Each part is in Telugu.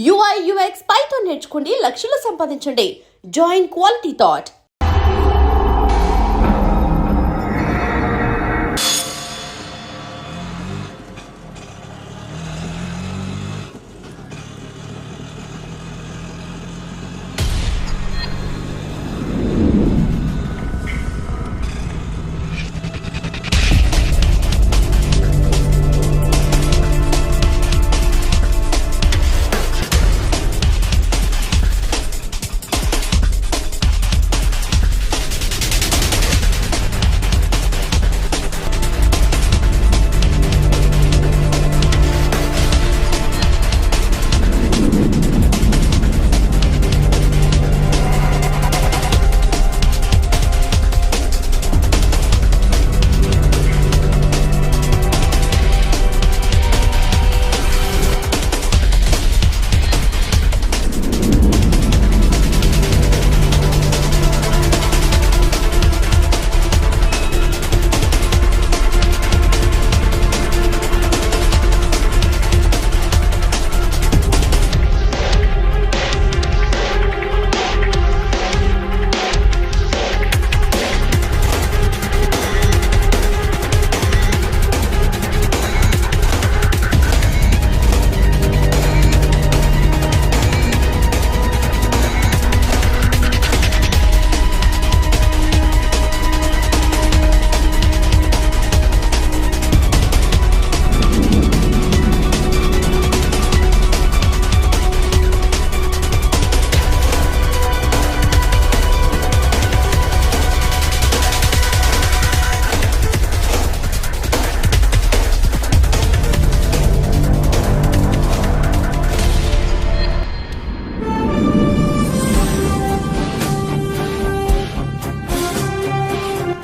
UI UX పైథాన్ నేర్చుకోండి, లక్షలు సంపాదించండి. Join quality thought.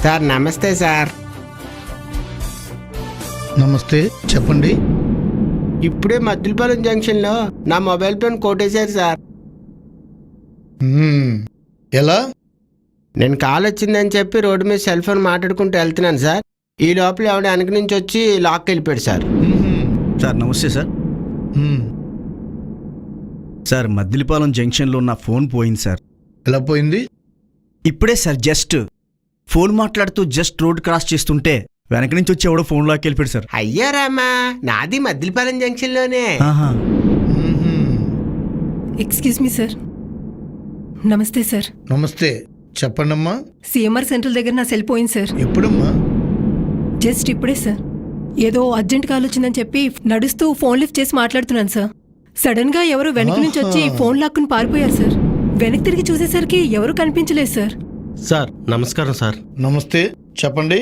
సార్ నమస్తే సార్. నమస్తే, చెప్పండి. ఇప్పుడే మద్దిలపాలెం జంక్షన్లో నా మొబైల్ ఫోన్ కొట్టేశారు సార్. ఎలా? నేను కాల్ వచ్చిందని చెప్పి రోడ్డు మీద సెల్ ఫోన్ మాట్లాడుకుంటూ వెళ్తున్నాను సార్. ఈ లోపల ఆవిడ వెనక నుంచి వచ్చి లాక్ వెళ్ళిపోయాడు సార్. సార్ నమస్తే సార్. సార్ మద్దిలపాలెం జంక్షన్లో నా ఫోన్ పోయింది సార్. ఎలా పోయింది? ఇప్పుడే సార్ జస్ట్ ఫోన్ మాట్లాడుతూ జస్ట్ రోడ్ క్రాస్ చేస్తుంటే వెనక నుంచి వచ్చి ఎవడో ఫోన్ లాక్ వెళ్ళిపోయాడు సార్. అయ్యా రామా, నాది మద్దిలపాలెం జంక్షన్లోనే. Excuse me sir. నమస్తే సార్. నమస్తే, చెప్పండమ్మా. సిఎంఆర్ సెంట్రల్ దగ్గర నా సెల్ పోయింది సార్. ఎప్పుడమ్మా? జస్ట్ ఇప్పుడే సార్. ఏదో అర్జెంట్ కాల్ వచ్చిందని చెప్పి నడుస్తూ ఫోన్ లిఫ్ట్ చేసి మాట్లాడుతున్నాను సార్. సడన్ గా ఎవరు వెనక నుంచి వచ్చి ఫోన్ లాక్కుని పారిపోయారు సార్. వెనక్కి తిరిగి చూసేసరికి ఎవరు కనిపించలేదు సార్. సార్ నమస్కారం సార్. నమస్తే, చెప్పండి.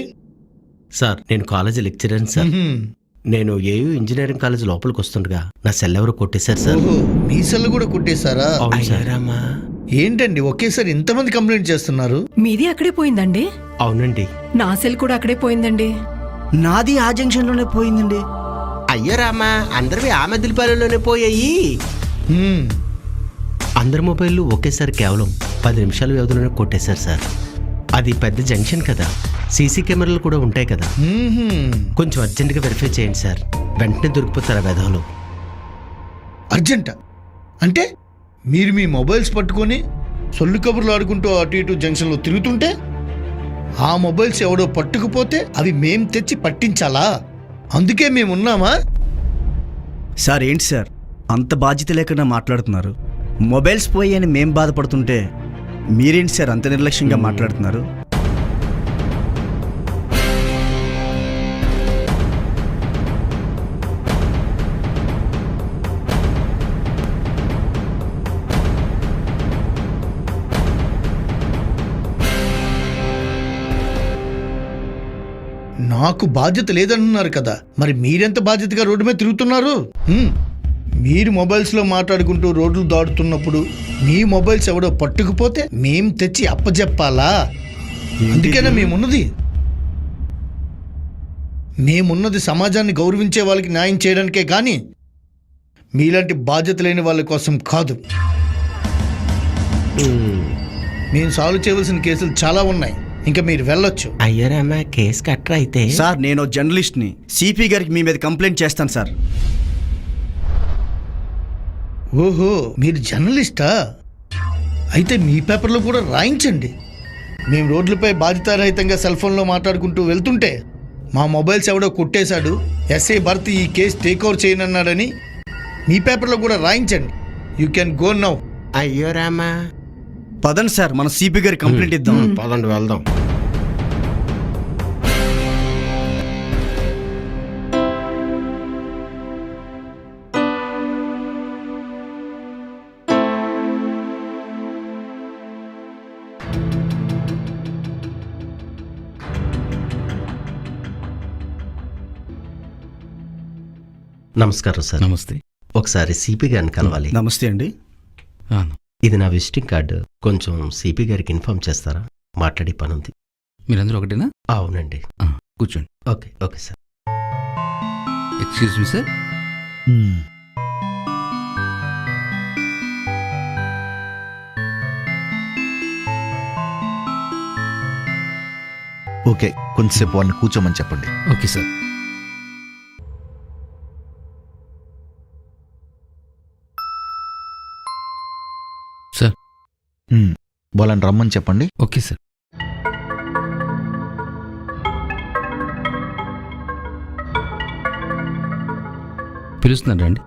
సార్ నేను కాలేజీ లెక్చరర్ సార్. నేను ఏయూ ఇంజనీరింగ్ కాలేజ్ లోపలికి వస్తుండగా నా సెల్ ఎవరు కొట్టేశారు సార్. ఓహో, మీ సెల్ కూడా కొట్టేశారా? అవును అయ్యా సార్. రామా, ఏంటండి ఒకేసారి ఇంతమంది కంప్లైంట్ చేస్తున్నారు? మీది అక్కడే పోయిందండి. అవునండి. నా సెల్ కూడా అక్కడే పోయిందండి. నాది ఆ జంక్షన్లోనే పోయిందండి. అయ్యా రామా, అందరివి ఆ మద్దిలపాలెంలోనే పోయాయి. అందరి మొబైల్ ఒకేసారి కేవలం 10 నిమిషాల వ్యవధిలోనే కొట్టేశారు సార్. అది పెద్ద జంక్షన్ కదా, సీసీ కెమెరాలు కూడా ఉంటాయి కదా. కొంచెం అర్జెంటుగా వెరిఫై చేయండి సార్. వెంటనే దొరికిపోతారు ఆ వెధవలు. అర్జెంటా? అంటే మీరు మీ మొబైల్స్ పట్టుకొని సొల్లు కబుర్లు ఆడుకుంటూ అటు ఇటు జంక్షన్లో తిరుగుతుంటే ఆ మొబైల్స్ ఎవడో పట్టుకుపోతే అవి మేం తెచ్చి పట్టించాలా? అందుకే మేమున్నామా? సార్ ఏంటి సార్ అంత బాధ్యత లేకుండా మాట్లాడుతున్నారు? మొబైల్స్ పోయి అని మేం బాధపడుతుంటే మీరేంటి సార్ అంత నిర్లక్ష్యంగా మాట్లాడుతున్నారు? నాకు బాధ్యత లేదంటున్నారు కదా, మరి మీరెంత బాధ్యతగా రోడ్డు మీద తిరుగుతున్నారు? మీరు మొబైల్స్లో మాట్లాడుకుంటూ రోడ్లు దాటుతున్నప్పుడు మీ మొబైల్స్ ఎవడో పట్టుకుపోతే మేం తెచ్చి అప్పచెప్పాలా? అందుకేనా మేమున్నది సమాజాన్ని గౌరవించే వాళ్ళకి న్యాయం చేయడానికే కానీ మీలాంటి బాధ్యత లేని వాళ్ళ కోసం కాదు. మేము సాల్వ్ చేయవలసిన కేసులు చాలా ఉన్నాయి, ఇంకా మీరు వెళ్ళొచ్చు. అయ్యా రామా, కేసు కట్టరా అయితే. సార్ నేను జర్నలిస్ట్ని, సిపి గారికి మీ మీద కంప్లైంట్ చేస్తాను సార్. ఓహో, మీరు జర్నలిస్టా? అయితే మీ పేపర్లో కూడా రాయించండి. మేము రోడ్లపై బాధితారహితంగా సెల్ ఫోన్లో మాట్లాడుకుంటూ వెళ్తుంటే మా మొబైల్స్ ఎవడో కొట్టేశాడు, ఎస్ఐ భరత్ ఈ కేసు టేక్ ఓవర్ చేయనన్నాడని మీ పేపర్లో కూడా రాయించండి. You can go now. అయ్యో రామా. పదండి సార్, మన సిపి గారి కంప్లైంట్ ఇద్దాం. పదండి వెళ్దాం. నమస్కారం సార్. నమస్తే. ఒకసారి సిపి గారిని కలవాలి. నమస్తే అండి. ఇది నా విజిటింగ్ కార్డు. కొంచెం సిపి గారికి ఇన్ఫార్మ్ చేస్తారా? మాట్లాడే పని ఉంది. మీరందరూ ఒకటేనా? అవునండి. కూర్చోండి. Okay okay sir. Excuse me sir. Okay, కొంచెంసేపు వాళ్ళని కూర్చోమని చెప్పండి. Okay sir. సార్. వాళ్ళని రమ్మని చెప్పండి. Okay sir. పిలుస్తున్నాను రండి.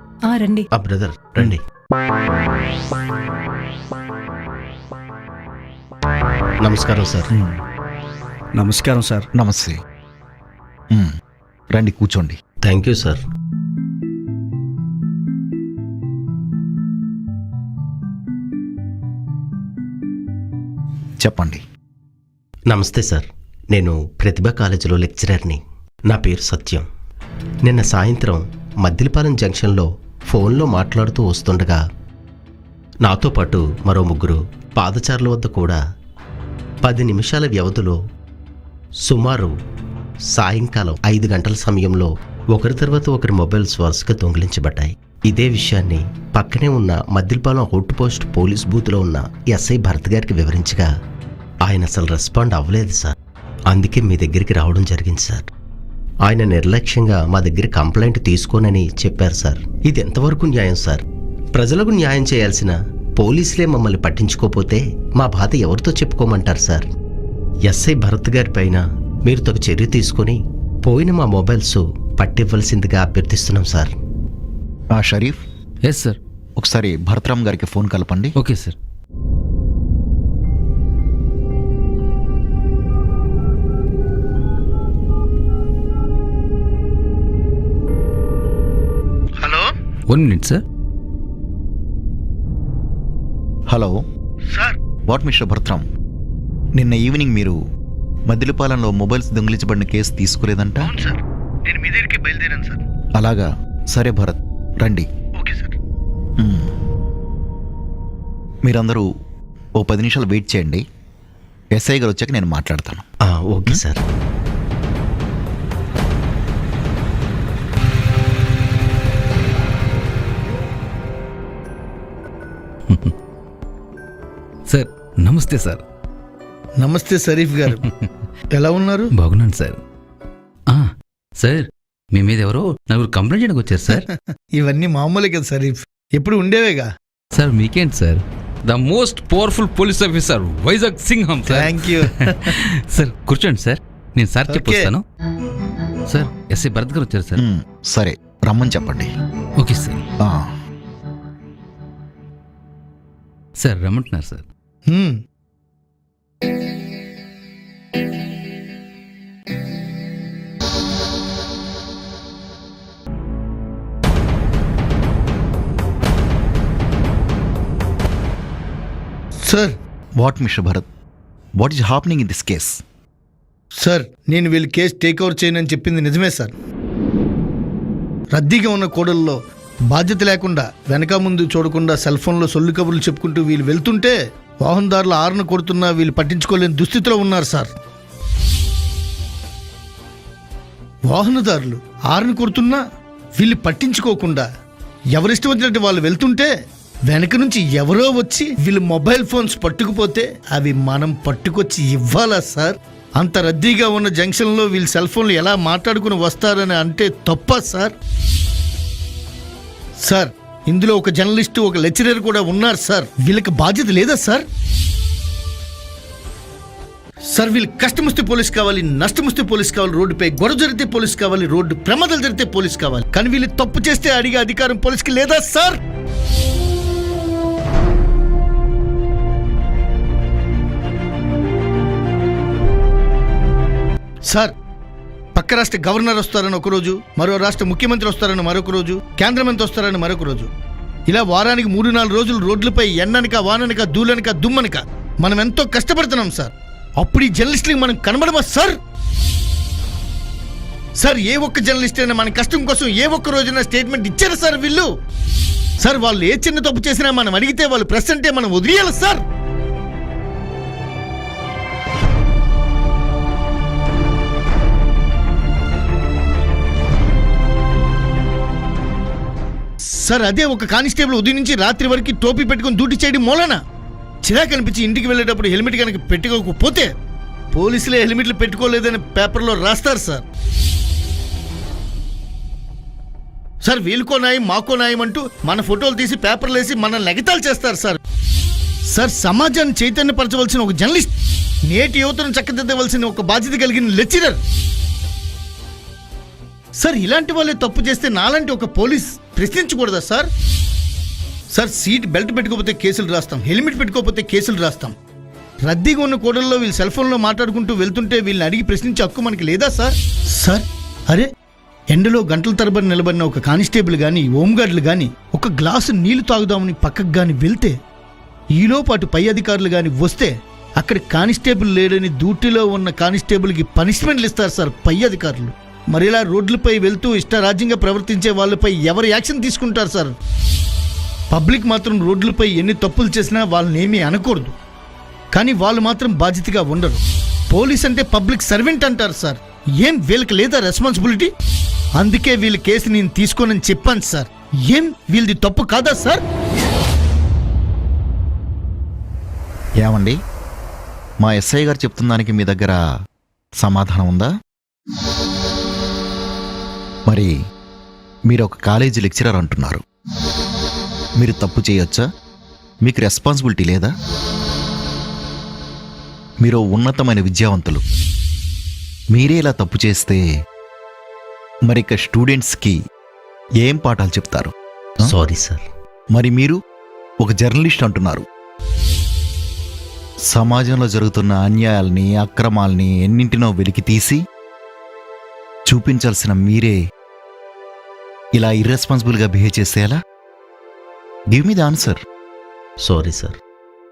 రండి. ఆ బ్రదర్ రండి. నమస్కారం సార్. నమస్కారం సార్. నమస్తే. రండి కూర్చోండి. Thank you sir. చెప్పండి. నమస్తే సార్. నేను ప్రతిభ కాలేజీలో లెక్చరర్ని. నా పేరు సత్యం. నిన్న సాయంత్రం మద్దిలపాలెం జంక్షన్లో ఫోన్లో మాట్లాడుతూ వస్తుండగా నాతో పాటు మరో ముగ్గురు పాదచారుల వద్ద కూడా 10 నిమిషాల వ్యవధిలో సుమారు సాయంకాలం 5 గంటల సమయంలో ఒకరి తర్వాత ఒకరి మొబైల్స్ వరుసగా దొంగిలించబడ్డాయి. ఇదే విషయాన్ని పక్కనే ఉన్న మద్దిలపాలెం అవుట్ పోస్ట్ పోలీస్ బూత్లో ఉన్న ఎస్ఐ భరత్ గారికి వివరించగా ఆయన అసలు రెస్పాండ్ అవ్వలేదు సార్. అందుకే మీ దగ్గరికి రావడం జరిగింది సార్. ఆయన నిర్లక్ష్యంగా మా దగ్గర కంప్లైంట్ తీసుకోనని చెప్పారు సార్. ఇది ఎంతవరకు న్యాయం సార్? ప్రజలకు న్యాయం చేయాల్సిన పోలీసులే మమ్మల్ని పట్టించుకోపోతే మా బాధ ఎవరితో చెప్పుకోమంటారు సార్? ఎస్ఐ భరత్ గారి పైన మీరు తగు చర్య తీసుకొని పోయిన మా మొబైల్స్ పట్టివ్వాల్సిందిగా అభ్యర్థిస్తున్నాం సార్. Sharif, yes sir. ఒకసారి భరత్రామ్ గారికి ఫోన్ కలపండి. Okay sir. Hello. 1 minute sir. Hello sir. What mister Bharathram, నిన్న ఈవినింగ్ మీరు మద్దిలపాలెంలో మొబైల్స్ దొంగిలించబడిన కేసు తీసుకోలేదంట? అవును సార్, నేను మీ దగ్గరికి బయలుదేరాను సార్. అలాగా, సరే భరత్ రండి. Okay sir. మీరందరూ ఓ 10 నిమిషాలు వెయిట్ చేయండి. ఎస్ఐ గారు వచ్చాక నేను మాట్లాడతాను. Okay sir. సార్ నమస్తే సార్. నమస్తే షరీఫ్ గారు. ఎలా ఉన్నారు? బాగున్నాను సార్. సార్ మీ మీద ఎవరో నలుగురు కంప్లైంట్ చేయడానికి వచ్చారు సార్. ఇవన్నీ మామూలే కదా షరీఫ్, ఎప్పుడు ఉండేవేగా. సార్ మీకేంటి sir? The most powerful police officer Vizag సింహం సార్. Thank you. సార్ కూర్చోండి సార్, నేను సార్ చెప్పొస్తాను. సార్ ఎస్ఐ భరత్ గారు వచ్చారు సార్. సరే, రమ్మని చెప్పండి. Okay sir. సార్ రమ్మంటున్నారు sir. Sir. What mister Bharath, what is happening in this case? Sir, నేను వీళ్ళు కేసు టేక్ ఓవర్ చేయనని చెప్పింది నిజమే సార్. రద్దీగా ఉన్న కూడల్లో బాధ్యత లేకుండా వెనక ముందు చూడకుండా సెల్ ఫోన్లో సొల్లు కబుర్లు చెప్పుకుంటూ వీళ్ళు వెళ్తుంటే వాహనదారులు ఆరును కొడుతున్నా వీళ్ళు పట్టించుకోలేని దుస్థితిలో ఉన్నారు సార్. వాహనదారులు ఆరును కొడుతున్నా వీళ్ళు పట్టించుకోకుండా ఎవరిష్టం వచ్చినట్టు వాళ్ళు వెళ్తుంటే వెనక నుంచి ఎవరో వచ్చి వీళ్ళు మొబైల్ ఫోన్స్ పట్టుకుపోతే అవి మనం పట్టుకొచ్చి ఇవ్వాలా సార్? అంత రద్దీగా ఉన్న జంక్షన్లో వీళ్ళు సెల్ ఫోన్లు ఎలా మాట్లాడుకుని వస్తారని అంటే తప్ప సార్? సార్, ఇందులో ఒక జర్నలిస్టు ఒక లెక్చరర్ కూడా ఉన్నారు సార్. వీళ్ళకి బాధ్యత లేదా సార్? సార్ వీళ్ళు కష్టం వస్తే పోలీస్ కావాలి, నష్టం వస్తే పోలీస్ కావాలి, రోడ్డుపై గొడవ జరిగితే పోలీస్ కావాలి, రోడ్డు ప్రమాదాలు జరిగితే పోలీస్ కావాలి. కానీ వీళ్ళు తప్పు చేస్తే అడిగే అధికారం పోలీస్కి లేదా సార్? సార్ పక్క రాష్ట్ర గవర్నర్ వస్తారని ఒకరోజు, మరో రాష్ట్ర ముఖ్యమంత్రి వస్తారని మరొక రోజు, కేంద్ర మంత్రి వస్తారని మరొక రోజు, ఇలా వారానికి 3-4 రోజులు రోడ్లపై ఎండనక వాననక దూలనక దుమ్మనక మనం ఎంతో కష్టపడుతున్నాం సార్. అప్పుడు ఈ జర్నలిస్టులకు మనం కనబడమా సార్? సార్ ఏ ఒక్క జర్నలిస్ట్ అయినా మన కష్టం కోసం ఏ ఒక్క రోజున స్టేట్మెంట్ ఇచ్చారా సార్ వీళ్ళు? సార్ వాళ్ళు ఏ చిన్న తప్పు చేసినా మనం అడిగితే వాళ్ళు ప్రెస్ అంటే మనం వదిలేయాలి సార్. సార్ అదే ఒక కానిస్టేబుల్ ఉదయం నుంచి రాత్రి వరకు టోపీ పెట్టుకుని డ్యూటీ చేయడం మూలన చిరాకు అనిపించి ఇంటికి వెళ్ళేటప్పుడు హెల్మెట్ కనుక పెట్టుకోకపోతే పోలీసులే హెల్మెట్లు పెట్టుకోలేదని పేపర్లో రాస్తారు సార్. సార్ వీళ్ళకో న్యాయం మాకో న్యాయం అంటూ మన ఫోటోలు తీసి పేపర్లు వేసి మనల్ని ఎగతాళి చేస్తారు సార్. సార్ సమాజాన్ని చైతన్యపరచవలసిన ఒక జర్నలిస్ట్, నేటి యువతను చక్కదిద్దవలసిన ఒక బాధ్యత కలిగిన లెక్చరర్. సార్ ఇలాంటి వాళ్ళే తప్పు చేస్తే నాలాంటి ఒక పోలీస్ ప్రశ్నించకూడదా సార్? సార్ సీట్ బెల్ట్ పెట్టుకోకపోతే కేసులు రాస్తాం, హెల్మెట్ పెట్టుకోకపోతే కేసులు రాస్తాం. రద్దీగా ఉన్న కూడల్లో వీళ్ళు సెల్ ఫోన్లో మాట్లాడుకుంటూ వెళ్తుంటే వీళ్ళని అడిగి ప్రశ్నించే హక్కు మనకి లేదా సార్? సార్ అరే ఎండలో గంటల తరబడి నిలబడిన ఒక కానిస్టేబుల్ కానీ హోంగార్డులు కానీ ఒక గ్లాసు నీళ్లు తాగుదామని పక్కకు కానీ వెళ్తే ఈలోపాటు పై అధికారులు కానీ వస్తే అక్కడ కానిస్టేబుల్ లేడని డ్యూటీలో ఉన్న కానిస్టేబుల్కి పనిష్మెంట్లు ఇస్తారు సార్ పై అధికారులు. మరి ఇలా రోడ్లపై వెళ్తూ ఇష్టరాజ్యంగా ప్రవర్తించే వాళ్ళపై ఎవరు యాక్షన్ తీసుకుంటారు సార్? పబ్లిక్ మాత్రం రోడ్లపై ఎన్ని తప్పులు చేసినా వాళ్ళని ఏమీ అనకూడదు, కానీ వాళ్ళు మాత్రం బాధ్యతగా ఉండరు. పోలీస్ అంటే పబ్లిక్ సర్వెంట్ అంటారు సార్. ఏం వీళ్ళకి లేదా రెస్పాన్సిబిలిటీ? అందుకే వీళ్ళ కేసు నేను తీసుకోనని చెప్పాను సార్. ఏం వీళ్ళది తప్పు కాదా సార్? ఏమండి, మా ఎస్ఐ గారు చెప్తున్న దానికి మీ దగ్గర సమాధానం ఉందా? మరి మీరు ఒక కాలేజీ లెక్చరర్ అంటున్నారు, మీరు తప్పు చేయొచ్చా? మీకు రెస్పాన్సిబిలిటీ లేదా? మీరు ఉన్నతమైన విద్యావంతులు, మీరే ఇలా తప్పు చేస్తే మరి ఇక స్టూడెంట్స్కి ఏం పాఠాలు చెప్తారు? Sorry sir. మరి మీరు ఒక జర్నలిస్ట్ అంటున్నారు, సమాజంలో జరుగుతున్న అన్యాయాల్ని అక్రమాల్ని ఎన్నింటినో వెలికి తీసి చూపించాల్సిన మీరే ఇలా ఇర్రెస్పాన్సిబుల్గా బిహేవ్ చేస్తే ఎలా? Give me the answer. Sorry sir,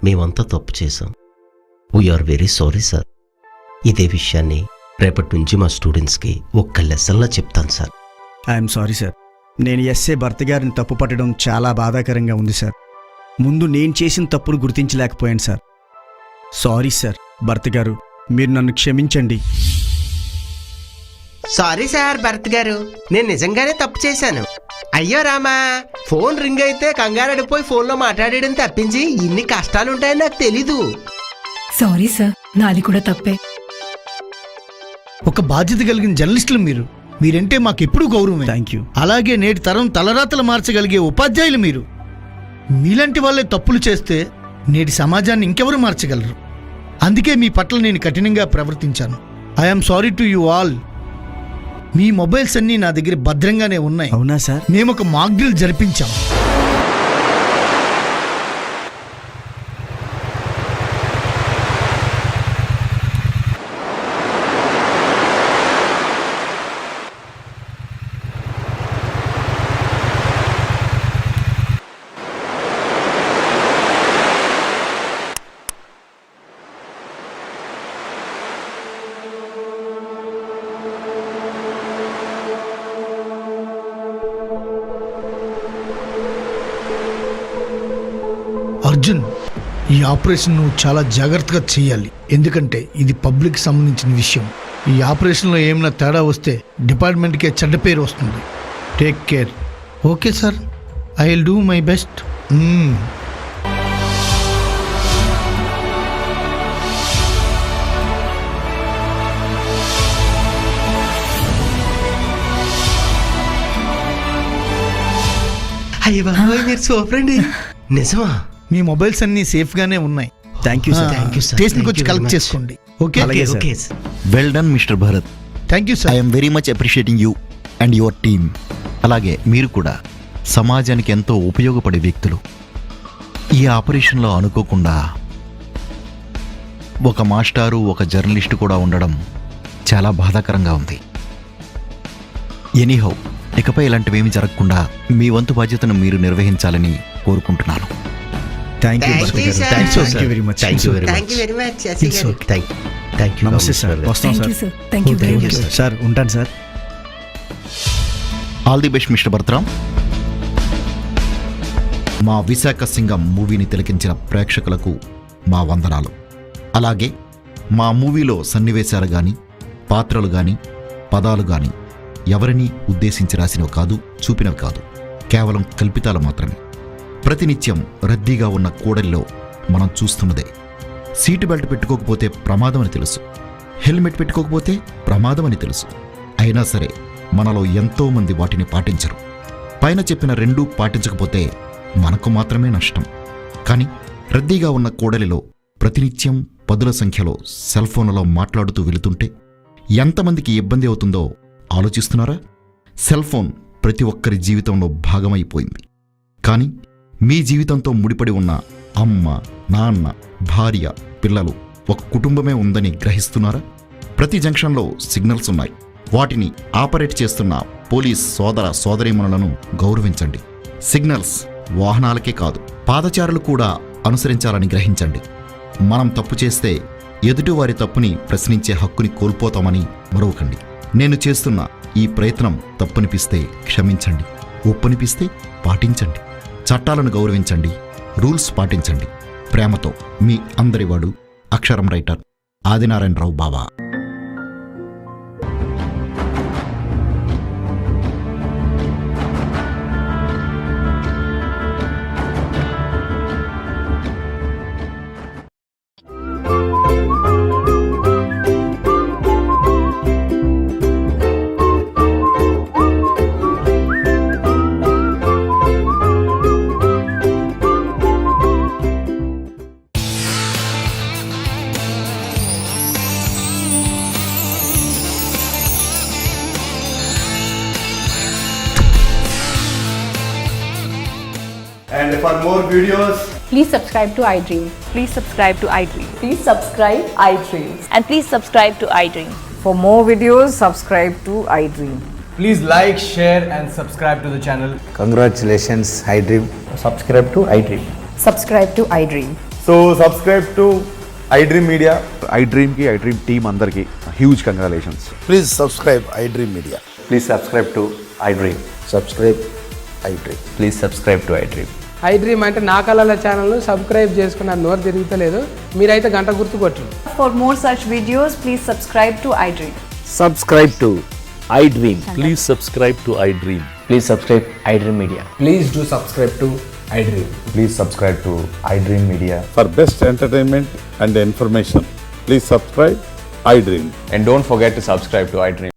మేమంతా తప్పు చేశాం. We are very sorry sir. ఇదే విషయాన్ని రేపటి నుంచి మా స్టూడెంట్స్కి ఒక్క లెసన్లా చెప్తాను సార్. I am sorry sir. నేను ఎస్ఏ భర్త గారిని తప్పు పట్టడం చాలా బాధాకరంగా ఉంది సార్. ముందు నేను చేసిన తప్పును గుర్తించలేకపోయాను సార్. Sorry sir. భర్త గారు, మీరు నన్ను క్షమించండి. సారీ సార్ భరత్ గారు, నేను నిజంగానే తప్పు చేశాను. అయ్యో రామా, ఫోన్ రింగ్ అయితే కంగారడిపోయి ఫోన్లో మాట్లాడడం తప్పించి ఇన్ని కష్టాలు ఉంటాయని నాకు తెలీదు. సారీ సార్, నాది కూడా తప్పే. ఒక బాధ్యత కలిగిన జర్నలిస్టులు మీరంటే మాకెప్పుడూ గౌరవం. Thank you. అలాగే నేటి తరం తలరాతలు మార్చగలిగే ఉపాధ్యాయులు మీరు. మీలాంటి వాళ్ళే తప్పులు చేస్తే నేటి సమాజాన్ని ఇంకెవరు మార్చగలరు? అందుకే మీ పట్ల నేను కఠినంగా ప్రవర్తించాను. I'm sorry to you all. మీ మొబైల్స్ అన్నీ నా దగ్గర భద్రంగానే ఉన్నాయి. అవునా సార్? మేము ఒక మాక్ డ్రిల్ జరిపించాం. అర్జున్, ఈ ఆపరేషన్ నువ్వు చాలా జాగ్రత్తగా చేయాలి. ఎందుకంటే ఇది పబ్లిక్ సంబంధించిన విషయం. ఈ ఆపరేషన్లో ఏమైనా తేడా వస్తే డిపార్ట్మెంట్కే చెడ్డ పేరు వస్తుంది. Take care. Okay sir, I will do my best. అయ్య బాబోయ్, మీరు సూపర్ అండి. నిజమా? మీ మొబైల్స్ అన్ని సేఫ్ గానే ఉన్నాయి. Thank you sir. Thank you, sir. స్టేషన్కి Thank వచ్చి you very కలెక్ట్ much. చేసుకోండి. ఓకే, అలాగే sir. Okay. Well done mister Bharat. Thank you I sir. M very much appreciating you and your team. అలాగే మీరు కూడా సమాజానికి ఎంతో ఉపయోగపడే వ్యక్తులు. ఈ ఆపరేషన్లో అనుకోకుండా ఒక మాస్టారు, ఒక జర్నలిస్టు కూడా ఉండడం చాలా బాధాకరంగా ఉంది. ఎనీహౌ, ఇకపై ఇలాంటివేమీ జరగకుండా మీ వంతు బాధ్యతను మీరు నిర్వహించాలని కోరుకుంటున్నాను. Thank you Thank Bharath you, garu. sir. Thank you very much. Thank you very thank you much. Very much. It's okay. Thank you. నమస్తే సార్. వస్తాం thank sir. You sir. Thank you very Thank you, much. sir. Sir ఉంటాను sir. All the best mister Bharathram. మా విశాఖ సింగం మూవీని తిలకించిన ప్రేక్షకులకు మా వందనాలు. అలాగే మా మూవీలో సన్నివేశాలు కానీ, పాత్రలు కానీ, పదాలు కానీ ఎవరినీ ఉద్దేశించి రాసినవి కాదు, చూపినవి కాదు, కేవలం కల్పితాలు మాత్రమే. ప్రతినిత్యం రద్దీగా ఉన్న కూడలిలో మనం చూస్తున్నదే. సీటు బెల్ట్ పెట్టుకోకపోతే ప్రమాదం అని తెలుసు, హెల్మెట్ పెట్టుకోకపోతే ప్రమాదం అని తెలుసు. అయినా సరే మనలో ఎంతోమంది వాటిని పాటించరు. పైన చెప్పిన రెండూ పాటించకపోతే మనకు మాత్రమే నష్టం. కానీ రద్దీగా ఉన్న కూడలిలో ప్రతినిత్యం పదుల సంఖ్యలో సెల్ ఫోన్లలో మాట్లాడుతూ వెళుతుంటే ఎంతమందికి ఇబ్బంది అవుతుందో ఆలోచిస్తున్నారా? సెల్ ఫోన్ ప్రతి ఒక్కరి జీవితంలో భాగమైపోయింది. కానీ మీ జీవితంతో ముడిపడి ఉన్న అమ్మ, నాన్న, భార్య, పిల్లలు, ఒక కుటుంబమే ఉందని గ్రహిస్తున్నారా? ప్రతి జంక్షన్లో సిగ్నల్స్ ఉన్నాయి. వాటిని ఆపరేట్ చేస్తున్న పోలీస్ సోదర సోదరీమణులను గౌరవించండి. సిగ్నల్స్ వాహనాలకే కాదు, పాదచారులు కూడా అనుసరించాలని గ్రహించండి. మనం తప్పు చేస్తే ఎదుటివారి తప్పుని ప్రశ్నించే హక్కుని కోల్పోతామని మరవకండి. నేను చేస్తున్న ఈ ప్రయత్నం తప్పనిపిస్తే క్షమించండి, ఒప్పనిపిస్తే పాటించండి. చట్టాలను గౌరవించండి, రూల్స్ పాటించండి. ప్రేమతో మీ అందరివాడు అక్షరం రైటర్ ఆదినారాయణరావు బావా. And for more videos, Please subscribe to iDream. Please subscribe to iDream. Please subscribe iDream. And please subscribe to iDream. For more videos, subscribe to iDream. please like, share and subscribe to the channel. Congratulations, iDream. Subscribe to iDream. Subscribe to iDream. So subscribe to iDream Media. iDream ki iDream team andarki huge congratulations. Please subscribe iDream media. Please subscribe to iDream. Subscribe iDream. Please subscribe to iDream. iDream అంటే నా కళల ఛానల్ సబ్స్క్రైబ్ చేసుకున్న నోరు తిరుగుతలేదు. మీరైతే గంట గుర్తు కొట్టండి. For more such videos, please subscribe to iDream. Subscribe to iDream. Please subscribe to iDream. Please subscribe iDream Media. Please do subscribe to iDream. Please subscribe to iDream Media. For best entertainment and information, please subscribe iDream. And don't forget to subscribe to iDream.